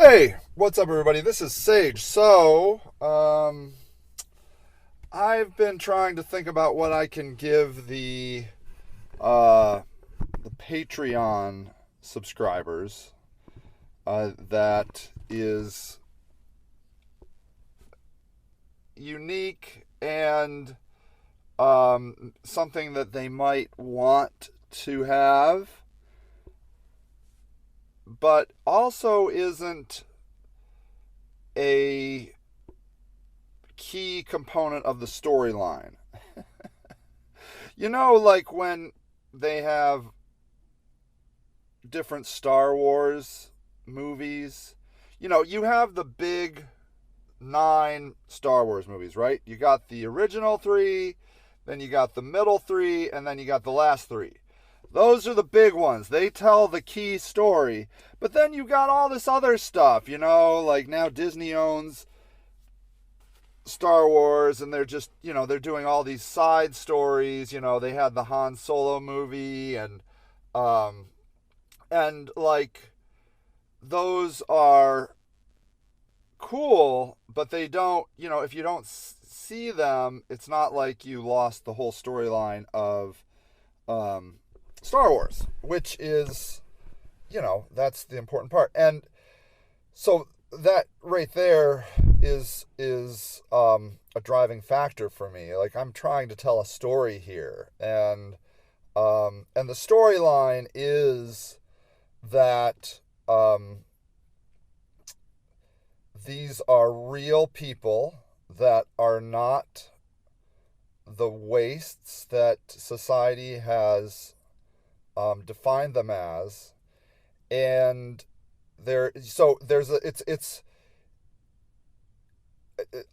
Hey, what's up, everybody? This is Sage. I've been trying to think about what I can give uh, the Patreon subscribers that is unique and something that they might want to have, but also isn't a key component of the storyline. Like when they have different Star Wars movies, you have the big nine Star Wars movies, right? You got the original three, then you got the middle three, and then you got the last three. Those are the big ones. They tell the key story. But then you got all this other stuff, like now Disney owns Star Wars, and they're just, they're doing all these side stories. They had the Han Solo movie, and like those are cool, but they don't, if you don't see them, it's not like you lost the whole storyline of Star Wars, which is, that's the important part. And so that right there is a driving factor for me. Like, I'm trying to tell a story here, and the storyline is that these are real people that are not the wastes that society has defined them as, and there's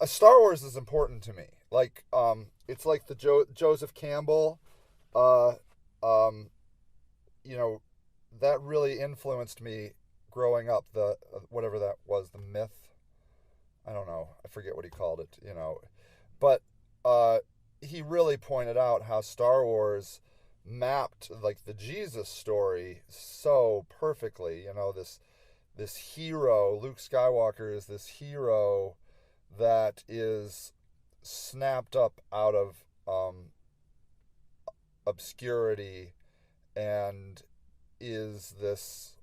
a Star Wars is important to me. Like, it's like the Joseph Campbell, uh, um, that really influenced me growing up. The whatever that was, the myth. I don't know. I forget what he called it. But he really pointed out how Star Wars mapped like the Jesus story so perfectly. This hero, Luke Skywalker, is this hero that is snapped up out of obscurity and is this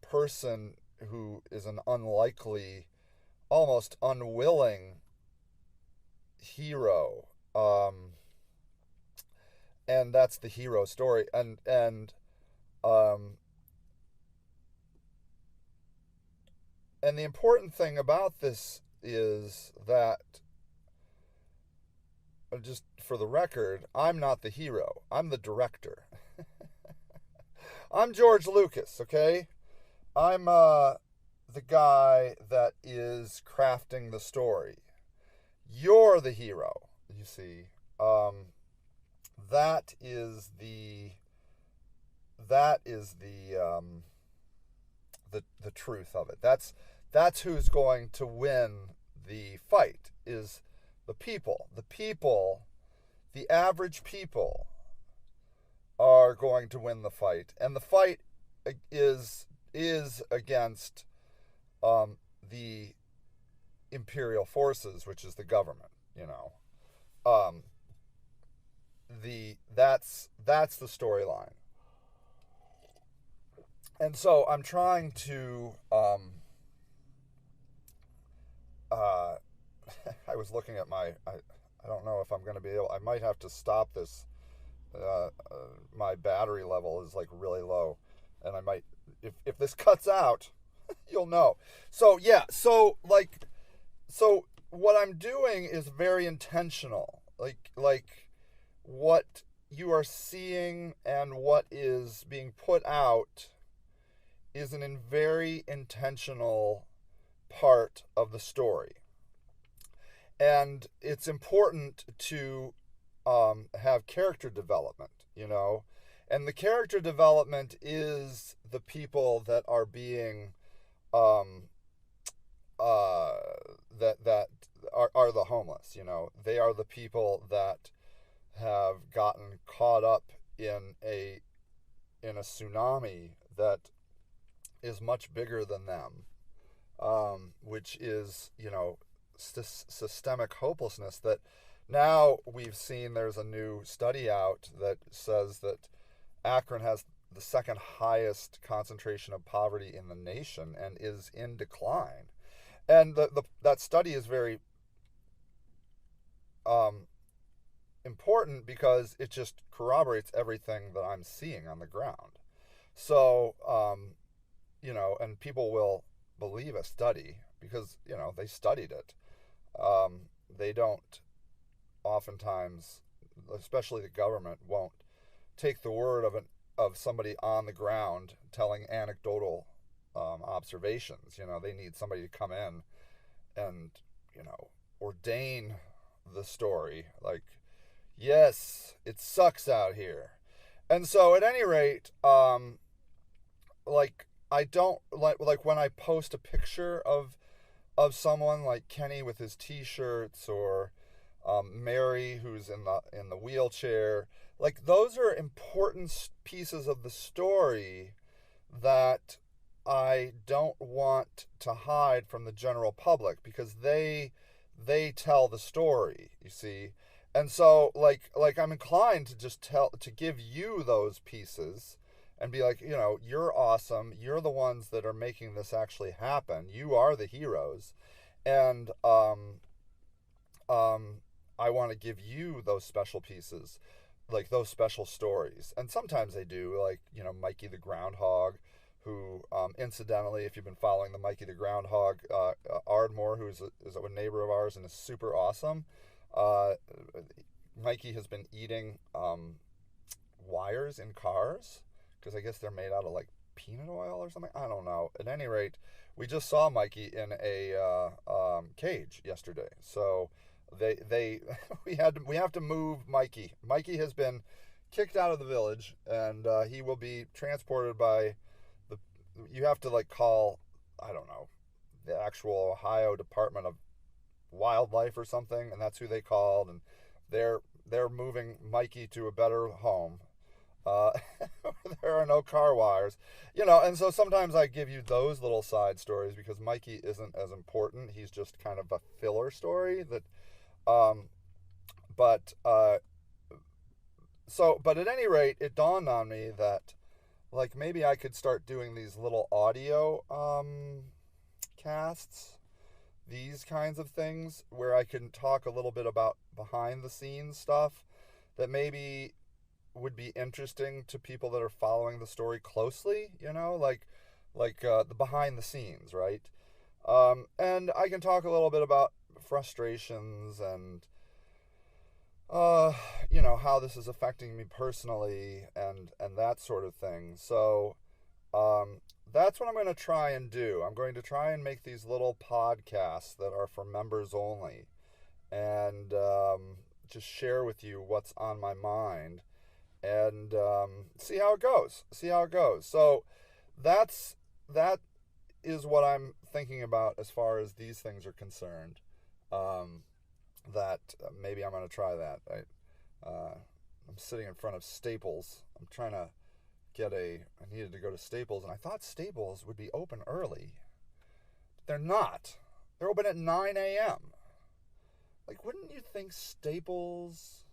person who is an unlikely, almost unwilling hero. And that's the hero story. And the important thing about this is that, just for the record, I'm not the hero. I'm the director. I'm George Lucas, okay? I'm the guy that is crafting the story. You're the hero, you see. That is the truth of it. That's who's going to win the fight, is the people. The average people are going to win the fight, and the fight is against the imperial forces, which is the government. That's the storyline. And so I'm trying to I was looking at I don't know if I'm going to be able. I might have to stop this. My battery level is like really low, and I might, if this cuts out, you'll know. So yeah, so what I'm doing is very intentional. Like what you are seeing and what is being put out is an very intentional part of the story. And it's important to have character development, and the character development is the people that are being that are the homeless. They are the people that have gotten caught up in a tsunami that is much bigger than them. which is, systemic hopelessness. That now we've seen there's a new study out that says that Akron has the second highest concentration of poverty in the nation and is in decline. And that study is very important because it just corroborates everything that I'm seeing on the ground. So, and people will believe a study because, they studied it. They don't oftentimes, especially the government, won't take the word of somebody on the ground telling anecdotal observations. They need somebody to come in and, ordain the story. Like, yes, it sucks out here. And so at any rate, I don't like when I post a picture of someone like Kenny with his t-shirts, or Mary who's in the wheelchair. Like, those are important pieces of the story that I don't want to hide from the general public, because they tell the story, you see. And so like I'm inclined to just give you those pieces and be like, you're awesome. You're the ones that are making this actually happen. You are the heroes. And I want to give you those special pieces, like those special stories. And sometimes they do, like, Mikey the Groundhog, who, incidentally, if you've been following the Mikey the Groundhog, Ardmore, who is a neighbor of ours and is super awesome, Mikey has been eating wires in cars, because I guess they're made out of, like, peanut oil or something. I don't know. At any rate, we just saw Mikey in a cage yesterday. So we have to move Mikey. Mikey has been kicked out of the village, and he will be transported by you have to, like, call, I don't know, the actual Ohio Department of Wildlife or something, and that's who they called, and they're moving Mikey to a better home. There are no car wires, and so sometimes I give you those little side stories because Mikey isn't as important. He's just kind of a filler story that, but at any rate, it dawned on me that, like, maybe I could start doing these little audio casts, these kinds of things, where I can talk a little bit about behind the scenes stuff that maybe would be interesting to people that are following the story closely, like the behind the scenes, right? And I can talk a little bit about frustrations and how this is affecting me personally, and that sort of thing. So that's what I'm going to try and do. I'm going to try and make these little podcasts that are for members only, and just share with you what's on my mind, and see how it goes. So that is what I'm thinking about as far as these things are concerned. That maybe I'm going to try that. I'm sitting in front of Staples. I'm trying to I needed to go to Staples, and I thought Staples would be open early. But they're not. They're open at 9 a.m. Like, wouldn't you think Staples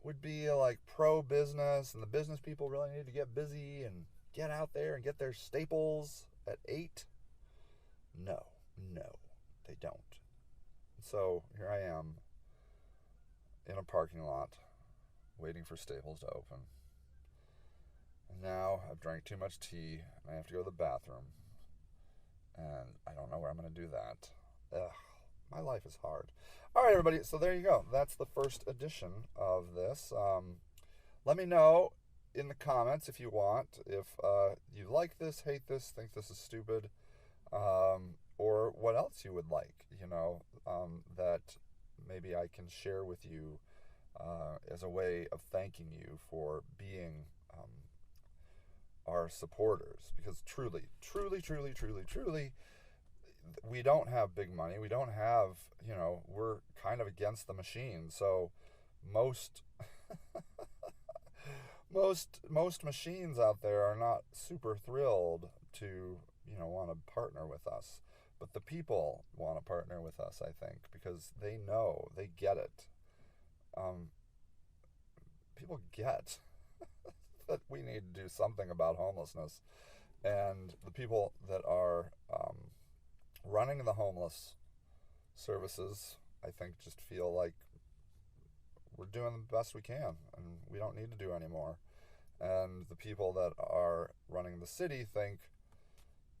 would be, like, pro-business, and the business people really need to get busy and get out there and get their Staples at 8? No, they don't. So here I am in a parking lot waiting for Staples to open. And now I've drank too much tea and I have to go to the bathroom. And I don't know where I'm going to do that. Ugh, my life is hard. All right, everybody. So there you go. That's the first edition of this. Let me know in the comments if you want, if you like this, hate this, think this is stupid, or what else you would like, that maybe I can share with you as a way of thanking you for being our supporters. Because truly, we don't have big money. We don't have, we're kind of against the machine. So most machines out there are not super thrilled to, want to partner with us. But the people want to partner with us, I think, because they know, they get it. Um, People get that we need to do something about homelessness. And the people that are running the homeless services, I think, just feel like we're doing the best we can and we don't need to do any more. And the people that are running the city think,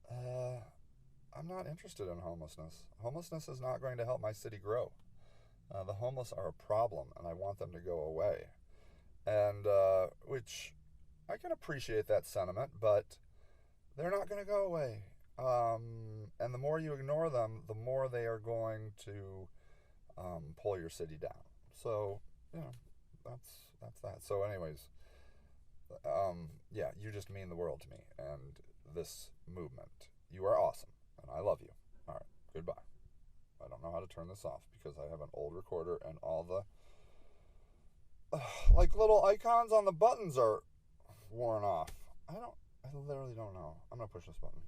I'm not interested in homelessness. Homelessness is not going to help my city grow. The homeless are a problem, and I want them to go away. And which I can appreciate that sentiment, but they're not going to go away. And the more you ignore them, the more they are going to pull your city down. So that's that. So, anyways, yeah, you just mean the world to me and this movement. You are awesome, and I love you. All right, goodbye. I don't know how to turn this off because I have an old recorder and all the like little icons on the buttons are worn off. I literally don't know. I'm gonna push this button.